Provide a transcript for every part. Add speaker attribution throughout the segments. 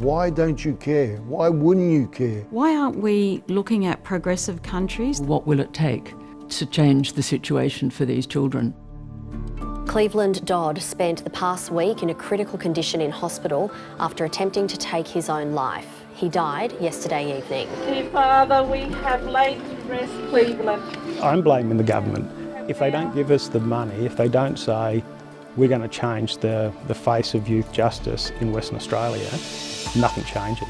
Speaker 1: Why don't you care? Why wouldn't you care?
Speaker 2: Why aren't we looking at progressive countries?
Speaker 3: What will it take to change the situation for these children?
Speaker 4: Cleveland Dodd spent the past week in a critical condition in hospital after attempting to take his own life. He died yesterday evening.
Speaker 5: Dear Father, we have laid to rest Cleveland.
Speaker 6: I'm blaming the government. If they don't give us the money, if they don't say we're going to change the face of youth justice in Western Australia, nothing changes.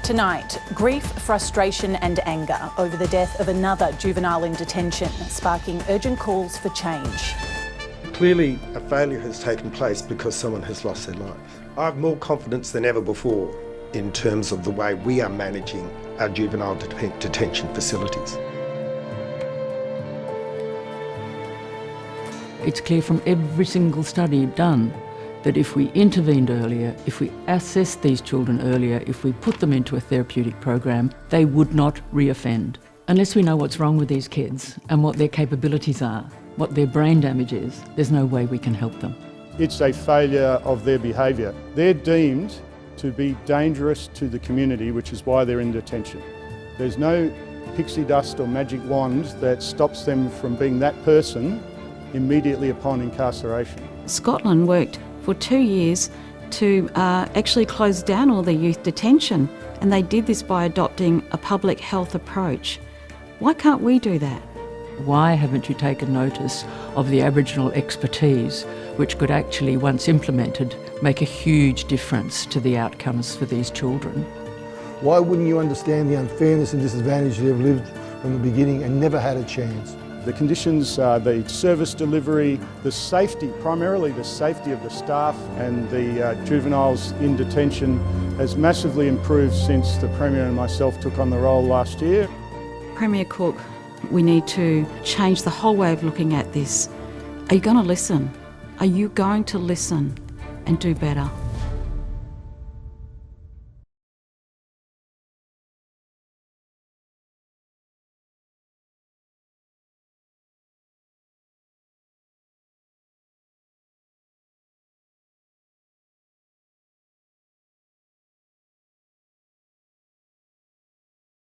Speaker 7: Tonight, grief, frustration and anger over the death of another juvenile in detention, sparking urgent calls for change.
Speaker 8: Clearly, a failure has taken place because someone has lost their life. I have more confidence than ever before in terms of the way we are managing our juvenile detention facilities.
Speaker 3: It's clear from every single study done that if we intervened earlier, if we assessed these children earlier, if we put them into a therapeutic program, they would not reoffend. Unless we know what's wrong with these kids and what their capabilities are, what their brain damage is, there's no way we can help them.
Speaker 9: It's a failure of their behaviour. They're deemed to be dangerous to the community, which is why they're in detention. There's no pixie dust or magic wand that stops them from being that person immediately upon incarceration.
Speaker 2: Scotland worked for 2 years to actually close down all the youth detention, and they did this by adopting a public health approach. Why can't we do that?
Speaker 3: Why haven't you taken notice of the Aboriginal expertise, which could actually, once implemented, make a huge difference to the outcomes for these children?
Speaker 1: Why wouldn't you understand the unfairness and disadvantage they've lived from the beginning and never had a chance?
Speaker 9: The conditions, the service delivery, the safety, primarily the safety of the staff and the juveniles in detention has massively improved since the Premier and myself took on the role last year.
Speaker 2: Premier Cook, we need to change the whole way of looking at this. Are you going to listen? Are you going to listen and do better?